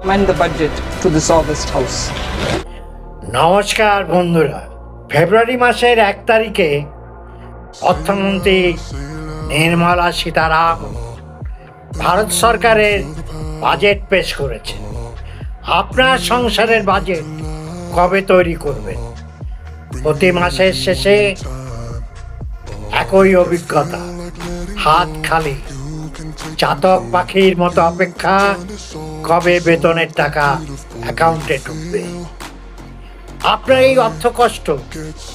amend the budget to this August House. নমস্কার বন্ধুরা, ফেব্রুয়ারি মাসের 1 তারিখে অর্থমন্ত্রী নির্মলা সীতারামন ভারত সরকারের বাজেট পেশ করেছেন। আপনার সংসারের বাজেট কবে তৈরি করবেন? প্রতি মাসের শেষে একই অভিজ্ঞতা, হাত খালি, চাতক পাখির মতো অপেক্ষা, কবে বেতনের টাকা অ্যাকাউন্টে ঢুকবে। আপনার এই অর্থ কষ্ট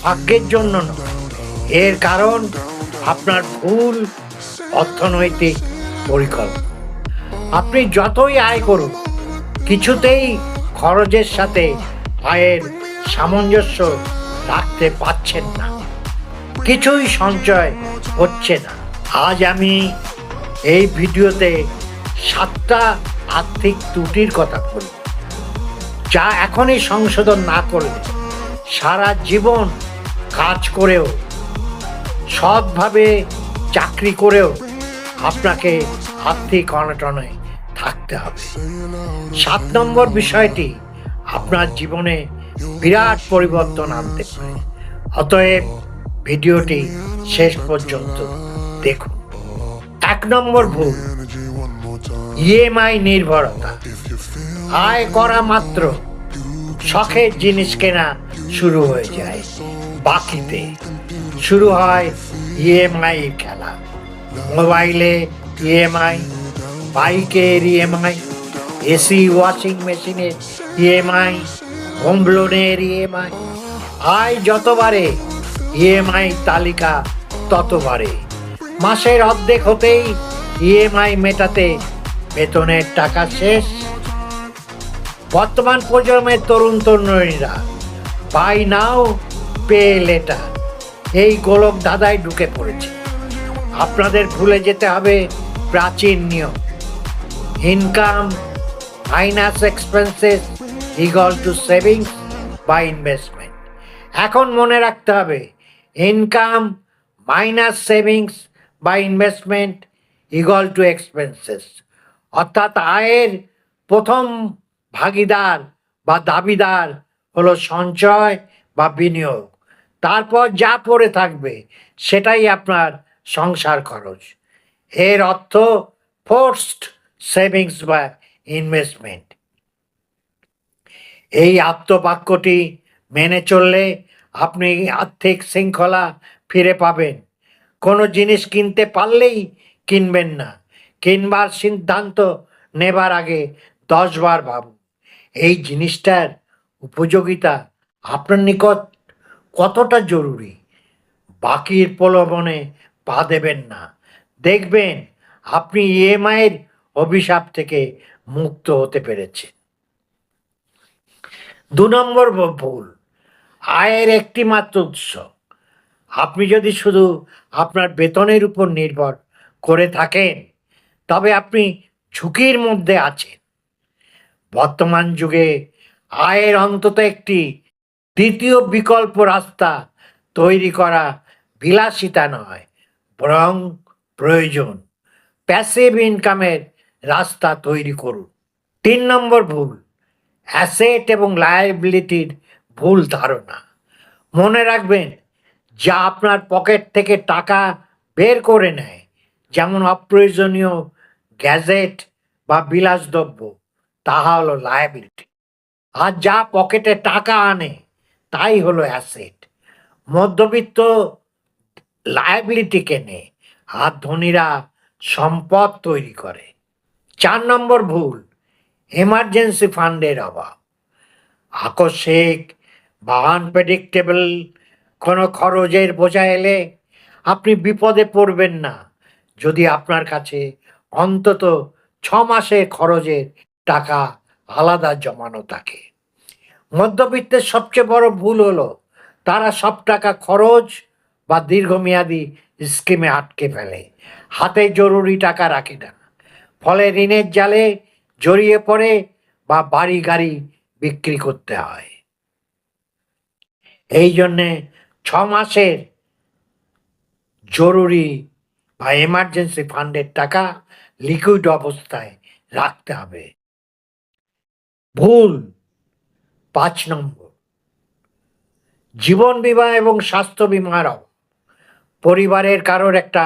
ভাগ্যের জন্য নয়, এর কারণ আপনার ভুল অর্থনৈতিক পরিকল্পনা। আপনি যতই আয় করুন, কিছুতেই খরচের সাথে আয়ের সামঞ্জস্য রাখতে পারছেন না, কিছুই সঞ্চয় হচ্ছে না। আজ আমি এই ভিডিওতে 7টা আর্থিক ত্রুটির কথা বলব, যা এখনই সংশোধন না করলে সারা জীবন কাজ করেও, সৎভাবে চাকরি করেও আপনাকে আর্থিক অনটনে থাকতে হবে। 7 নম্বর বিষয়টি আপনার জীবনে বিরাট পরিবর্তন আনতে পারে। অতএব ভিডিওটি শেষ পর্যন্ত দেখুন। 1 নম্বর ভুল, ইএমআই নির্ভরতা। আয় করা মাত্র শখের জিনিস কেনা শুরু হয়ে যায়, বাকিতে শুরু হয় ইএমআই খেলা। মোবাইলে ইএমআই, বাইকের ইএমআই, এসি ওয়াশিং মেশিনের ইএমআই, হোম লোনের ইএমআই। আয় যত বাড়ে ইএমআই তালিকা তত বাড়ে। মাসের অর্ধেক হতেই ইএমআই মেটাতে বেতনের টাকা শেষ। বর্তমান প্রজন্মের তরুণ তরুণীরা বাই নাও পে লেটার এই গোলক ধাঁধায় ঢুকে পড়েছে। আপনাদের ভুলে যেতে হবে প্রাচীন নিয়ম, income minus expenses equal to savings বা ইনভেস্টমেন্ট। এখন মনে রাখতে হবে ইনকাম মাইনাস সেভিংস বা ইনভেস্টমেন্ট ইকুয়াল টু এক্সপেন্সেস। অর্থাৎ আয়ের প্রথম ভাগিদার বা দাবিদার হলো সঞ্চয় বা বিনিয়োগ, তারপর যা পড়ে থাকবে সেটাই আপনার সংসার খরচ। এর অর্থ ফোর্সড সেভিংস বা ইনভেস্টমেন্ট। এই আপ্তবাক্যটি মেনে চললে আপনি আর্থিক শৃঙ্খলা ফিরে পাবেন। কোনো জিনিস কিনতে পারলেই কিনবেন না, কিনবার সিদ্ধান্ত নেবার আগে 10 বার ভাবুন এই জিনিসটার উপযোগিতা আপনার নিকট কতটা জরুরি। বাকির প্রলোভনে পা দেবেন না, দেখবেন আপনি ইএমআইয়ের অভিশাপ থেকে মুক্ত হতে পেরেছেন। 2 নম্বর ভুল, আয়ের একটি মাত্র উৎস। আপনি যদি শুধু আপনার বেতনের উপর নির্ভর করে থাকেন, তবে আপনি ঝুঁকির মধ্যে আছেন। বর্তমান যুগে আয়ের অন্তত একটি দ্বিতীয় বিকল্প রাস্তা তৈরি করা বিলাসিতা নয়, বরং প্রয়োজন। প্যাসিভ ইনকামের রাস্তা তৈরি করুন। 3 নম্বর ভুল, অ্যাসেট এবং লায়াবিলিটির ভুল ধারণা। মনে রাখবেন, যা আপনার পকেট থেকে টাকা বের করে নেয়, যেমন অপ্রয়োজনীয় গ্যাজেট বা বিলাসদ্রব্য, তাহা হলো লায়াবিলিটি। আর যা পকেটে টাকা আনে তাই হলো অ্যাসেট। মধ্যবিত্ত লায়াবিলিটি কেনে আর ধনীরা সম্পদ তৈরি করে। 4 নম্বর ভুল, এমার্জেন্সি ফান্ডের অভাব। আকস্মিক বা আনপ্রেডিক্টেবল কোনো খরচের বোঝা এলে আপনি বিপদে পড়বেন না যদি আপনার কাছে অন্তত 6 মাসের খরচের টাকা আলাদা জমানো থাকে। মধ্যবিত্তের সবচেয়ে বড় ভুল হলো তারা সব টাকা খরচ বা দীর্ঘমেয়াদী স্কিমে আটকে ফেলে, হাতে জরুরি টাকা রাখে না। ফলে ঋণের জালে জড়িয়ে পড়ে বা বাড়ি গাড়ি বিক্রি করতে হয়। এই জন্যে 6 মাসের জরুরি বা এমার্জেন্সি ফান্ডের টাকা লিকুইড অবস্থায় রাখতে হবে। ভুল। 5 নম্বর, জীবন বীমা এবং স্বাস্থ্য বীমারও পরিবারের কারোর একটা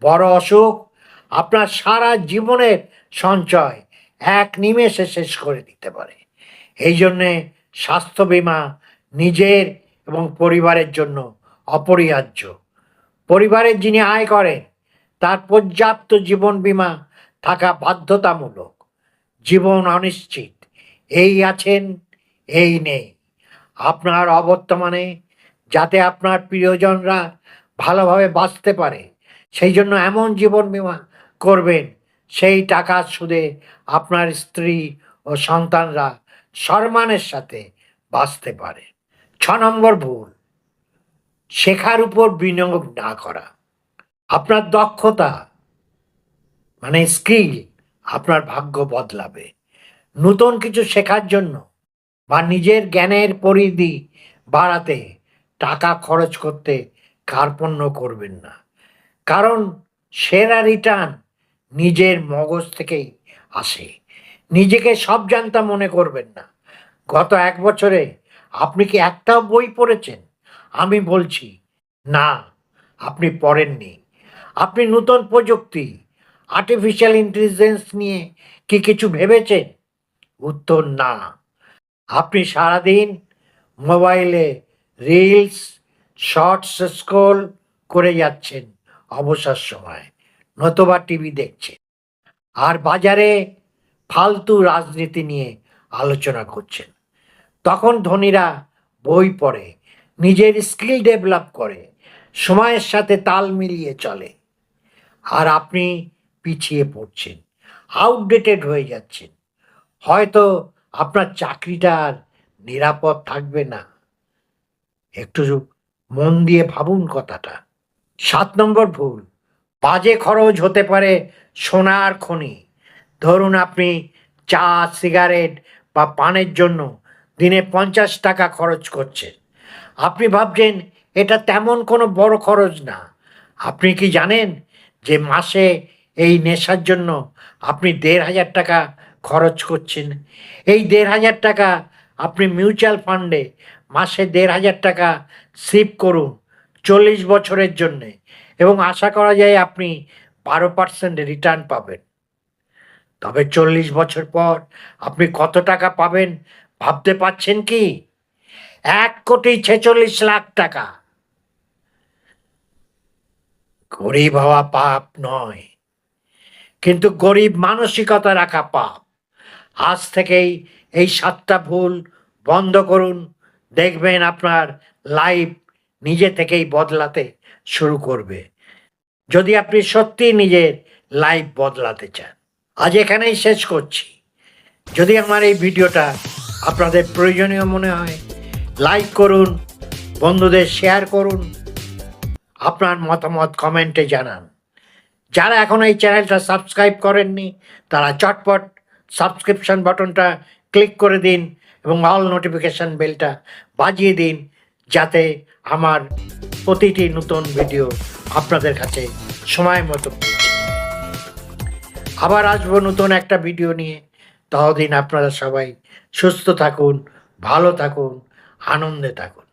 বড় অসুখ আপনার সারা জীবনের সঞ্চয় এক নিমেষে শেষ করে দিতে পারে। এই জন্যে স্বাস্থ্য বীমা নিজের এবং পরিবারের জন্য অপরিহার্য। পরিবারের যিনি আয় করেন তার পর্যাপ্ত জীবন বীমা থাকা বাধ্যতামূলক। জীবন অনিশ্চিত, এই আছেন এই নেই। আপনার অবর্তমানে যাতে আপনার প্রিয়জনরা ভালোভাবে বাঁচতে পারে সেই জন্য এমন জীবন বীমা করবেন সেই টাকার সুদে আপনার স্ত্রী ও সন্তানরা সম্মানের সাথে বাঁচতে পারে। 6 নম্বর ভুল, শেখার উপর বিনিয়োগ না করা। আপনার দক্ষতা মানে স্কিল আপনার ভাগ্য বদলাবে। নতুন কিছু শেখার জন্য বা নিজের জ্ঞানের পরিধি বাড়াতে টাকা খরচ করতে কার্পণ্য করবেন না, কারণ সেরা রিটার্ন নিজের মগজ থেকেই আসে। নিজেকে সব জানতা মনে করবেন না। গত 1 বছরে আপনি কি একটাও বই পড়েছেন? আমি বলছি না, আপনি পড়েননি। আপনি নতুন প্রযুক্তি আর্টিফিশিয়াল ইন্টেলিজেন্স নিয়ে কি কিছু ভেবেছেন? উত্তর না। আপনি সারাদিন মোবাইলে রিলস শর্টস স্ক্রোল করে যাচ্ছেন অবসর সময়, নতুবা টিভি দেখছেন আর বাজারে ফালতু রাজনীতি নিয়ে আলোচনা করছেন। তখন ধনীরা বই পড়ে, নিজের স্কিল ডেভেলপ করে, সময়ের সাথে তাল মিলিয়ে চলে, আর আপনি পিছিয়ে পড়ছেন, আউটডেটেড হয়ে যাচ্ছেন। হয়তো আপনার চাকরিটা আর নিরাপদ থাকবে না। একটু মন দিয়ে ভাবুন কথাটা। 7 নম্বর ভুল, বাজে খরচ হতে পারে সোনার খনি। ধরুন আপনি চা, সিগারেট বা পানের জন্য দিনে 50 টাকা খরচ করছেন। আপনি ভাবছেন এটা তেমন কোনো বড় খরচ না। আপনি কি জানেন যে মাসে এই নেশার জন্য আপনি 1,500 টাকা খরচ করছেন? এই 1,500 টাকা আপনি মিউচুয়াল ফান্ডে মাসে 1,500 টাকা সেভ করুন 40 বছরের জন্যে, এবং আশা করা যায় আপনি 12% রিটার্ন পাবেন। তবে 40 বছর পর আপনি কত টাকা পাবেন ভাবতে পারছেন কি? 1,46,00,000 টাকা। গরিব হওয়া পাপ নয়, কিন্তু গরিব মানসিকতা রাখা পাপ। আজ থেকেই এই 7টা ভুল বন্ধ করুন, দেখবেন আপনার লাইফ নিজে থেকেই বদলাতে শুরু করবে, যদি আপনি সত্যি নিজের লাইফ বদলাতে চান। আজ এখানেই শেষ করছি। যদি আমার এই ভিডিওটা আপনাদের প্রয়োজনীয় মনে হয় লাইক করুন, বন্ধুদের শেয়ার করুন, আপনার মতামত কমেন্টে জানান। যারা এখন এই চ্যানেলটা সাবস্ক্রাইব করেননি তারা চটপট সাবস্ক্রিপশন বাটনটা ক্লিক করে দিন এবং অল নোটিফিকেশন বেলটা বাজিয়ে দিন, যাতে আমার প্রতিটি নতুন ভিডিও আপনাদের কাছে সময় মতো পৌঁছে। আবার আসবো নতুন একটা ভিডিও নিয়ে। ততদিন আপনারা সবাই সুস্থ থাকুন, ভালো থাকুন, আনন্দে থাকুন।